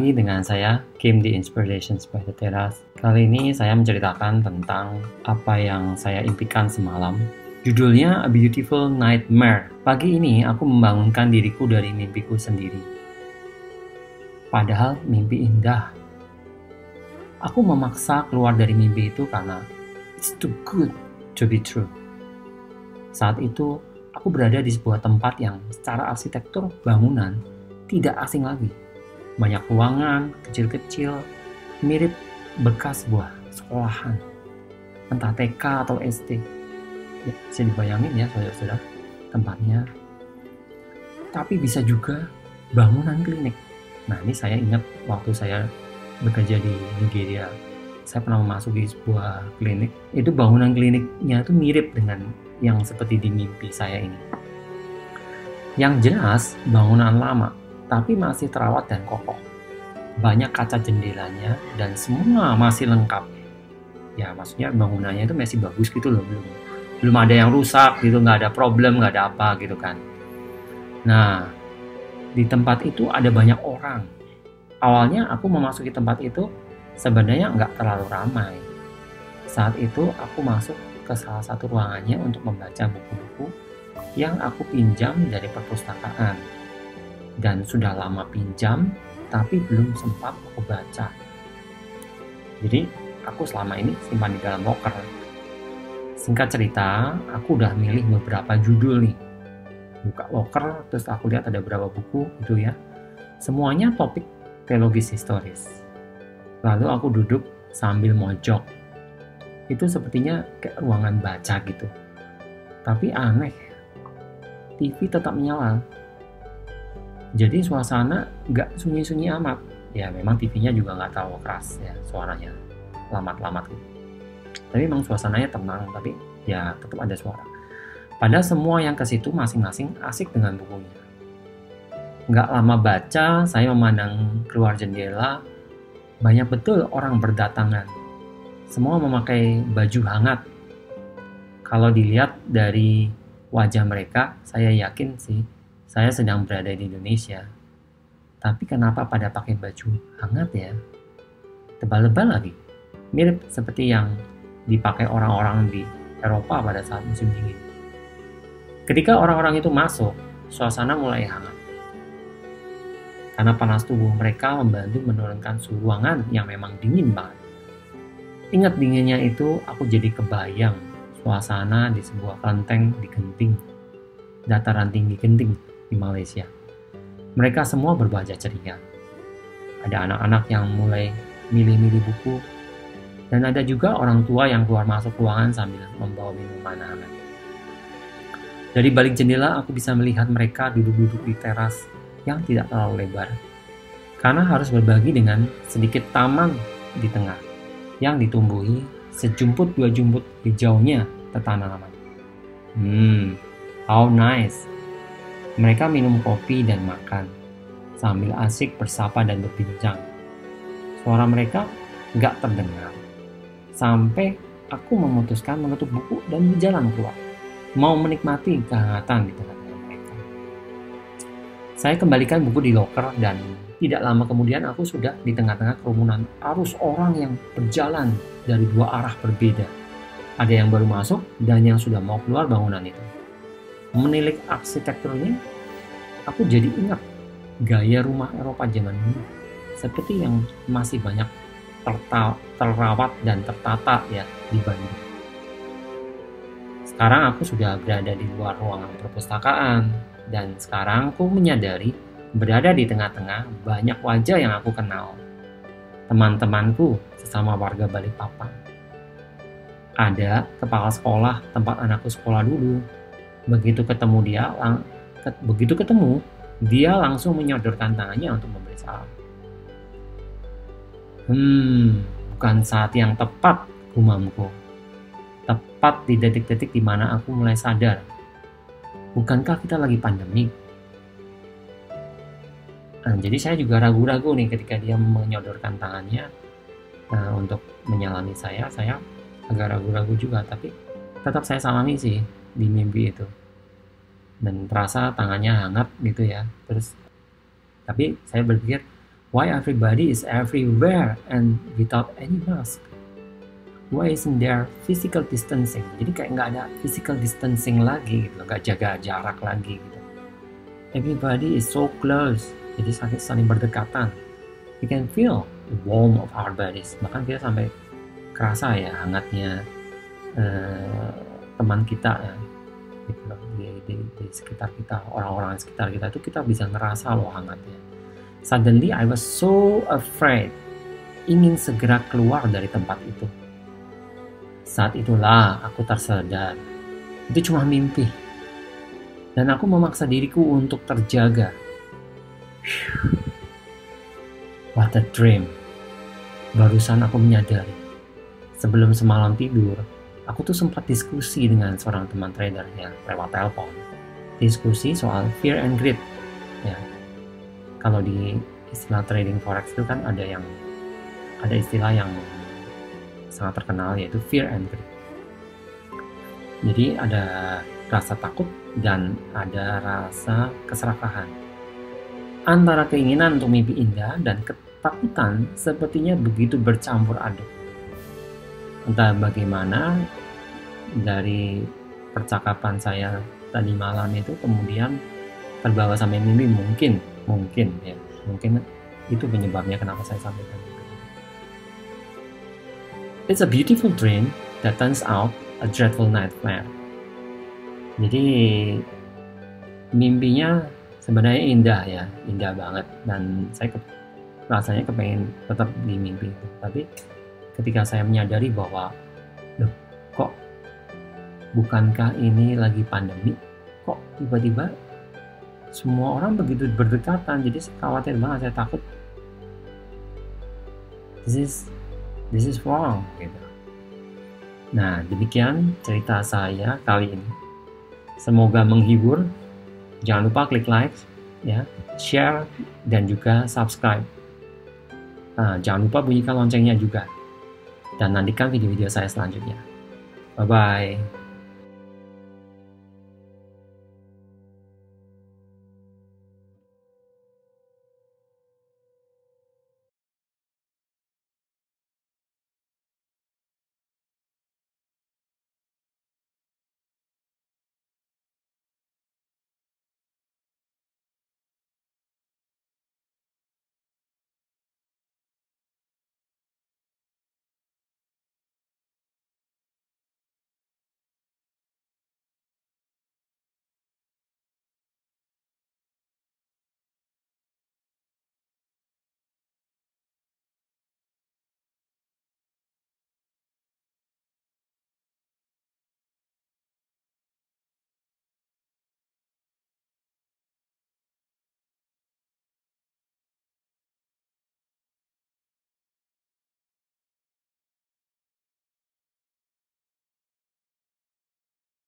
lagi dengan saya, Kim di Inspirations by the Terrace. Kali ini saya menceritakan tentang apa yang saya impikan semalam. Judulnya A Beautiful Nightmare. Pagi ini aku membangunkan diriku dari mimpiku sendiri. Padahal mimpi indah. Aku memaksa keluar dari mimpi itu karena it's too good to be true. Saat itu, aku berada di sebuah tempat yang secara arsitektur bangunan tidak asing lagi. Banyak ruangan kecil-kecil, mirip bekas sebuah sekolahan, entah TK atau SD. Ya, bisa dibayangin ya saudara-saudara tempatnya. Tapi bisa juga bangunan klinik. Nah, ini saya ingat waktu saya bekerja di Nigeria. Saya pernah memasuki sebuah klinik. Itu bangunan kliniknya itu mirip dengan yang seperti di mimpi saya ini. Yang jelas bangunan lama, tapi masih terawat dan kokoh. Banyak kaca jendelanya dan semua masih lengkap. Ya, maksudnya bangunannya itu masih bagus gitu loh, belum ada yang rusak gitu, nggak ada problem, nggak ada apa gitu kan. Nah, di tempat itu ada banyak orang. Awalnya aku memasuki tempat itu sebenarnya nggak terlalu ramai. Saat itu aku masuk ke salah satu ruangannya untuk membaca buku-buku yang aku pinjam dari perpustakaan. Dan sudah lama pinjam, tapi belum sempat aku baca. Jadi, aku selama ini simpan di dalam loker. Singkat cerita, aku udah milih beberapa judul nih. Buka loker, terus aku lihat ada beberapa buku gitu ya. Semuanya topik teologis historis. Lalu aku duduk sambil mojok. Itu sepertinya kayak ruangan baca gitu. Tapi aneh, TV tetap menyala. Jadi suasana nggak sunyi-sunyi amat. Ya memang TV-nya juga nggak terlalu keras ya suaranya, lamat-lamat gitu. Tapi memang suasananya tenang, tapi ya tetap ada suara. Padahal semua yang ke situ masing-masing asik dengan bukunya. Nggak lama baca, saya memandang keluar jendela, banyak betul orang berdatangan. Semua memakai baju hangat. Kalau dilihat dari wajah mereka, saya yakin sih saya sedang berada di Indonesia. Tapi kenapa pada pakai baju hangat ya? Tebal-tebal lagi. Mirip seperti yang dipakai orang-orang di Eropa pada saat musim dingin. Ketika orang-orang itu masuk, suasana mulai hangat. Karena panas tubuh mereka membantu menurunkan suhu ruangan yang memang dingin banget. Ingat dinginnya itu, aku jadi kebayang suasana di sebuah kelenteng di Genting, dataran tinggi Genting di Malaysia. Mereka semua berbahasa ceria. Ada anak-anak yang mulai milih-milih buku, dan ada juga orang tua yang keluar masuk ruangan sambil membawa minuman hangat. Dari balik jendela aku bisa melihat mereka duduk-duduk di teras yang tidak terlalu lebar, karena harus berbagi dengan sedikit taman di tengah yang ditumbuhi sejumput dua jumput hijaunya tanaman. How nice. Mereka minum kopi dan makan sambil asik bersapa dan berbincang. Suara mereka gak terdengar sampai aku memutuskan menutup buku dan berjalan keluar, mau menikmati kehangatan di tengah-tengah mereka. Saya kembalikan buku di loker dan tidak lama kemudian aku sudah di tengah-tengah kerumunan arus orang yang berjalan dari dua arah berbeda. Ada yang baru masuk dan yang sudah mau keluar bangunan itu. Menilik arsitekturnya, aku jadi ingat gaya rumah Eropa zaman dulu, seperti yang masih banyak terawat dan tertata ya di Bandung. Sekarang aku sudah berada di luar ruangan perpustakaan, dan sekarang aku menyadari berada di tengah-tengah banyak wajah yang aku kenal. Teman-temanku sesama warga Balikpapan. Ada kepala sekolah tempat anakku sekolah dulu. Begitu ketemu dia langsung menyodorkan tangannya untuk memberi salam. Bukan saat yang tepat, gumamku. Tepat di detik-detik di mana aku mulai sadar. Bukankah kita lagi pandemi? Nah, jadi saya juga ragu-ragu nih ketika dia menyodorkan tangannya untuk menyalami saya agak ragu-ragu juga, tapi tetap saya salami sih di mimpi itu. Dan terasa tangannya hangat gitu ya. Tapi saya berpikir Why everybody is everywhere and without any mask? Why isn't there physical distancing? Jadi kayak nggak ada physical distancing lagi gitu, nggak jaga jarak lagi gitu. Everybody is so close, jadi saling berdekatan. We can feel the warmth of our bodies. Bahkan kita sampai kerasa ya hangatnya teman kita ya, gitu loh, di sekitar kita, orang-orang di sekitar kita itu kita bisa ngerasa loh hangatnya. Suddenly I was so afraid, ingin segera keluar dari tempat itu. Saat itulah aku tersadar, itu cuma mimpi. Dan aku memaksa diriku untuk terjaga. What a dream. Barusan aku menyadari. Sebelum semalam tidur, aku tuh sempat diskusi dengan seorang teman trader ya, lewat telepon. Diskusi soal fear and greed. Ya. Kalau di istilah trading forex itu kan ada istilah yang sangat terkenal, yaitu fear and greed. Jadi ada rasa takut dan ada rasa keserakahan. Antara keinginan untuk mimpi indah dan ketakutan sepertinya begitu bercampur aduk. Entah bagaimana dari percakapan saya tadi malam itu kemudian terbawa sampai mimpi, mungkin itu penyebabnya kenapa saya sampaikan. It's a beautiful dream that turns out a dreadful nightmare. Jadi mimpinya sebenarnya indah banget, dan saya rasanya kepengen tetap di mimpi itu. Tapi ketika saya menyadari bahwa, loh, kok bukankah ini lagi pandemi? Kok tiba-tiba semua orang begitu berdekatan? Jadi saya khawatir banget, saya takut this is wrong gitu. Nah, demikian cerita saya kali ini. Semoga menghibur. Jangan lupa klik like, ya, share, dan juga subscribe. Jangan lupa bunyikan loncengnya juga. Dan nantikan video-video saya selanjutnya. Bye-bye.